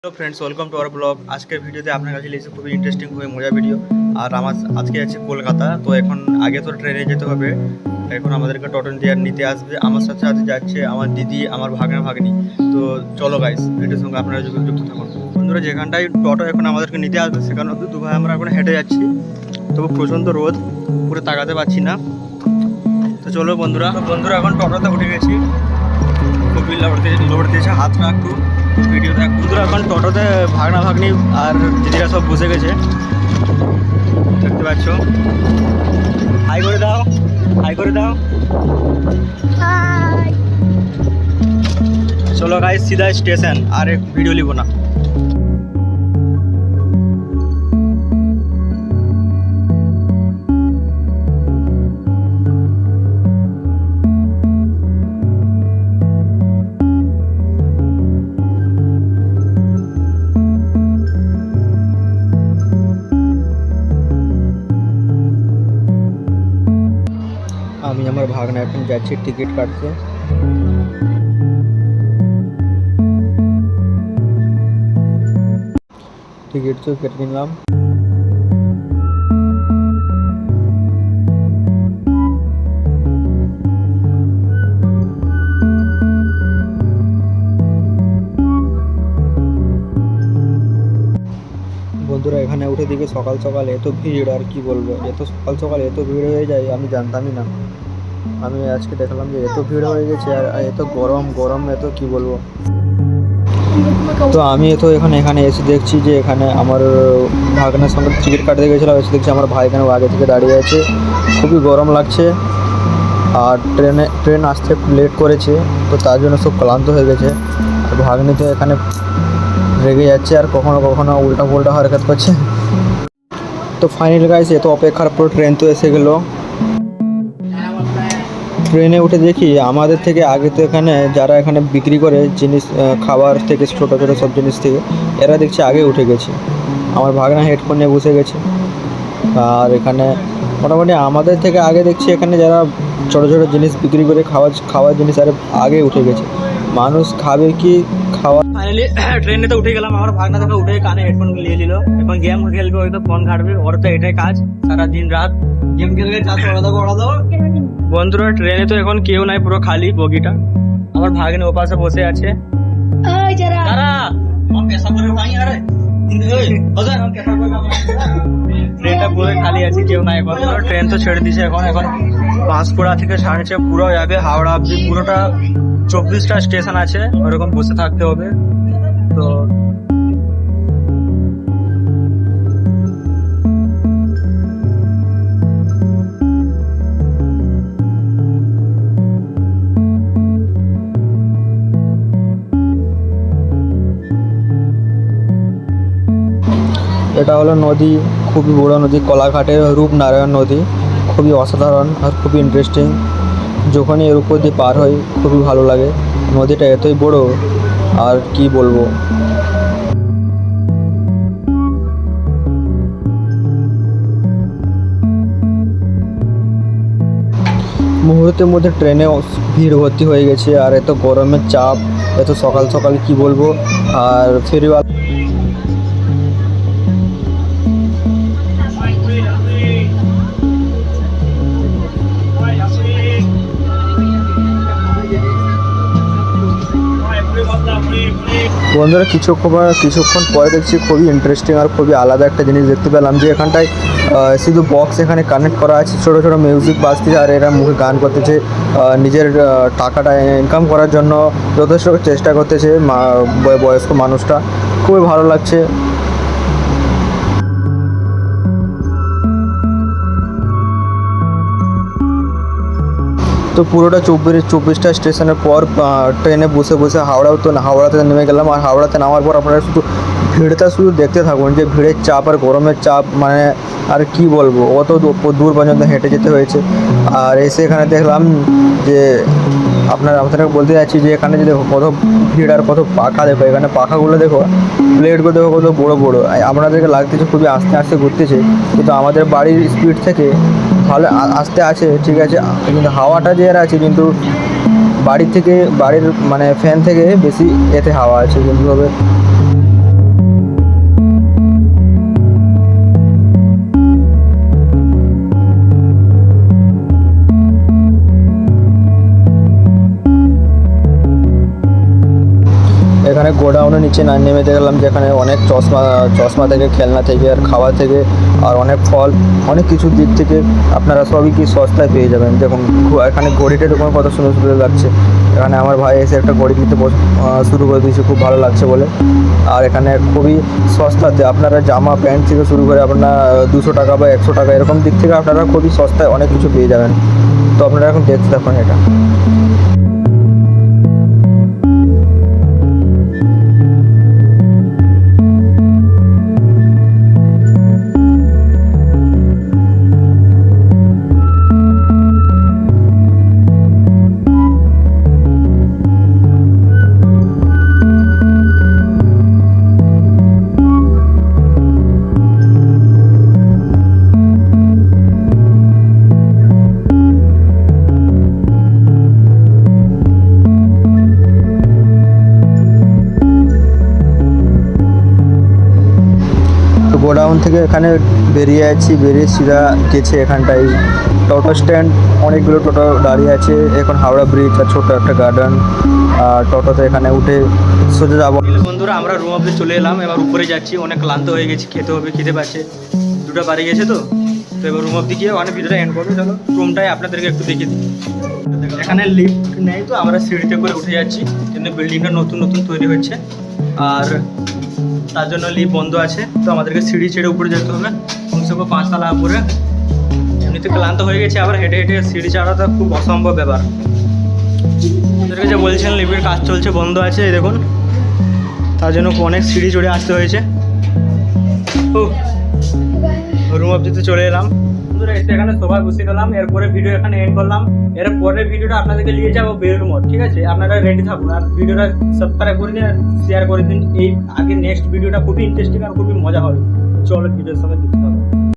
Hello friends, welcome to our blog. আজকের ভিডিওতে আপনার কাছে লেগেছে খুবই ইন্টারেস্টিং, খুবই মজার ভিডিও। আর আমার আজকে আছে কলকাতা। তো এখন আগে তো ট্রেনে যেতে হবে, এখন আমাদেরকে টোটো দিয়ে নিতে আসবে। আমার সাথে সাথে যাচ্ছে আমার দিদি, আমার ভাগ্না ভাগ্নি। তো চলো গাইস, ভিডিওর সঙ্গে আপনারা যুক্ত থাকুন। বন্ধুরা, যেখানটায় টোটো এখন আমাদেরকে নিতে আসবে সেখানে দু ভাই আমরা এখন হেঁটে যাচ্ছি। তবু প্রচণ্ড রোদ, পুরো তাকাতে পারছি না। তো চলো বন্ধুরা এখন টোটোতে উঠে গেছি। খুবই লোড দিয়েছে, হাতটা একটু ভিডিও দেখ। বন্ধুরা এখন টোটোতে ভাগনা ভাগ্নি আর দিদিরা সব বসে গেছে, দেখতে পাচ্ছ। হাই করে দাও, হাই করে দাও। চলো গাইস, সিধা স্টেশন, আর এক ভিডিও লিখবো না। আমি আমার ভাগনা এখন যাচ্ছি টিকিট কাটতে। টিকিট তো কেটে নিলাম। বন্ধুরা, এখানে উঠে দিকে সকাল সকাল এত ভিড়, আর কি বলবো, এত সকাল সকাল এত ভিড় হয়ে যায় আমি জানতামই না। আমি আজকে দেখলাম যে এত ভিড় হয়ে গেছে, আর এত গরম এত কি বলবো। তো আমি তো এখানে এসে দেখছি যে এখানে আমার ভাগনার সঙ্গে টিকিট কাটতে গেছিলাম, এসে দেখছি আমার ভাই এখানে আগে থেকে দাঁড়িয়ে আছে। খুবই গরম লাগছে, আর ট্রেন আসতে একটু লেট করেছে, তো তার জন্য সব ক্লান্ত হয়ে গেছে। আর ভাগ্নি তো এখানে রেগে যাচ্ছে, আর কখনো কখনো উল্টা হরকত করছে। তো ফাইনাল গাইস, এত অপেক্ষার পর ট্রেন তো এসে গেল। ট্রেনে উঠে দেখি আমাদের থেকে আগে তো এখানে যারা এখানে বিক্রি করে জিনিস, খাবার থেকে ছোটো ছোটো সব জিনিস থেকে, এরা দেখছি আগে উঠে গেছে। আমার ভাগনা হেডফোন নিয়ে বসে গেছে। আর এখানে মোটামুটি আমাদের থেকে আগে দেখছি এখানে যারা ছোটো ছোটো জিনিস বিক্রি করে খাওয়ার জিনিস আরে আগে উঠে গেছে। মানুষ খাবে কি খাওয়া। ফাইনালি ট্রেনে তো উঠে গেলাম। আমার ভাগনা থেকে উঠে কানে হেডফোন নিয়ে নিল, এখন গেম খেলবে, হয়তো ফোন ঘাটবে। ওর তো এটাই কাজ, সারা দিন রাত গেম খেলবে। বন্ধুরা, ট্রেনে তো এখন কেউ নাই, পুরো খালি বগিটা। আমার ভাগ্নে ও পাশে বসে আছে। ট্রেনটা পুরো খালি আছে, কেউ নাই এখন। ট্রেন তো ছেড়ে দিয়েছে এখন বাঁশকুড়া থেকে ছাড়ছে পুরো যাবে হাওড়া অব্দি। পুরোটা 24টা স্টেশন আছে, ওরকম বসে থাকতে হবে। তো এটা হলো নদী, খুবই বড় নদী, কলাঘাটের রূপনারায়ণ নদী। খুবই অসাধারণ আর খুবই ইন্টারেস্টিং। যখনই এর উপর দিয়ে পার হই খুবই ভালো লাগে। নদীটা এতই বড়, আর কি বলবো। মুহূর্তের মধ্যে ট্রেনে ভিড় ভর্তি হয়ে গেছে, আর এত গরমের চাপ, এত সকাল সকাল কি বলবো। আর ফেরিওয়ালা বন্ধুরা, কিছুক্ষণ পরে দেখছি খুবই ইন্টারেস্টিং আর খুবই আলাদা একটা জিনিস দেখতে পেলাম, যে এখানটায় শুধু বক্স এখানে কানেক্ট করা আছে, ছোটো ছোটো মিউজিক বাজতেছে, আর এরা মুখে গান করতেছে। নিজের টাকাটা ইনকাম করার জন্য যথেষ্ট চেষ্টা করতেছে বয়স্ক মানুষটা। খুবই ভালো লাগছে। তো পুরোটা 24টা স্টেশনের পর ট্রেনে বসে হাওড়াতে নেমে গেলাম। আর হাওড়াতে নামার পর আপনারা ভিড়টা শুধু দেখতে থাকুন, যে ভিড়ের চাপ আর গরমের চাপ, মানে আর কি বলবো, অত দূর পর্যন্ত হেঁটে যেতে হয়েছে। আর এসে এখানে দেখলাম যে আপনাদের বলতে যাচ্ছি যে এখানে যে দেখো কত ভিড় আর কত পাখা। দেখো এখানে পাখাগুলো দেখো, প্লেটগুলো দেখো কত বড় বড়। আপনাদেরকে লাগতেছে খুবই আস্তে আস্তে ঘুরতেছে, কিন্তু আমাদের বাড়ির স্পিড থেকে ভালো আস্তে আছে, ঠিক আছে। কিন্তু হাওয়াটা যে আছে, কিন্তু বাড়ির মানে ফ্যান থেকে বেশি এতে হাওয়া আছে। কিন্তু গোডাউনের নিচে না নেমে দেখলাম যেখানে অনেক চশমা থেকে, খেলনা থেকে, আর খাওয়া থেকে, আর অনেক ফল, অনেক কিছুর দিক থেকে আপনারা সবই কি সস্তায় পেয়ে যাবেন। দেখুন এখানে ঘড়িটা দেখুন কত সুন্দর সুন্দর লাগছে। এখানে আমার ভাই এসে একটা ঘড়ি নিতে শুরু করে দিয়েছে, খুব ভালো লাগছে বলে। আর এখানে খুবই সস্তাতে আপনারা জামা প্যান্ট থেকে শুরু করে আপনার 200 টাকা বা 100 টাকা এরকম দিক থেকে আপনারা খুবই সস্তায় অনেক কিছু পেয়ে যাবেন। তো আপনারা এখন দেখতে থাকুন এটা। তো গোডাউন থেকে এখানে বেরিয়ে সিধা গেছে এখানটায় টোটো স্ট্যান্ড, অনেকগুলো টোটো দাঁড়িয়ে আছে। এখন হাওড়া ব্রিজ আর ছোটো একটা গার্ডেন, আর টোটোতে এখানে উঠে সোজা যাবো। বন্ধুরা আমরা রুম অবধি চলে এলাম, এবার উপরে যাচ্ছি, অনেক ক্লান্ত হয়ে গেছি, খেতে হবে, খিদে পাচ্ছে, 2টা বাড়ি গেছে তো এবার রুম অবধি গিয়ে অনেক ভিডিওটা এন্ড করবো। চলো রুমটাই আপনাদেরকে একটু দেখিয়ে দিই। এখানে লিফট নেই, তো আমরা সিঁড়িতে করে উঠে যাচ্ছি, কিন্তু বিল্ডিংটা নতুন নতুন তৈরি হচ্ছে আর তার জন্য লিফট বন্ধ আছে। তো আমাদেরকে সিঁড়ি ছেড়ে উপরে যেতে হবে, কমসে কম 5 তলা উপরে। এমনিতে ক্লান্ত হয়ে গেছে, আবার হেঁটে হেঁটে সিঁড়ি চাড়াটা খুব অসম্ভব ব্যাপার। ওদেরকে যে বলছিলেন লিফটের কাজ চলছে, বন্ধ আছে, এই দেখুন, তার জন্য অনেক সিঁড়ি চড়ে আসতে হয়েছে। রুম অবধিতে চলে এলাম, এসে এখানে সবাই বসে গেলাম। এরপরে ভিডিও এখানে এন্ড করলাম। এরপরের ভিডিওটা আপনাদেরকে নিয়ে যাবো বেলুড় মঠ, ঠিক আছে? আপনারা রেডি থাকুন আর ভিডিওটা সাবস্ক্রাইব করে দিন, শেয়ার করে দিন। এই আগে নেক্সট ভিডিওটা খুবই ইন্টারেস্টিং আর খুবই মজা হবে। চলো ভিডিওর সঙ্গে যুক্ত হবে।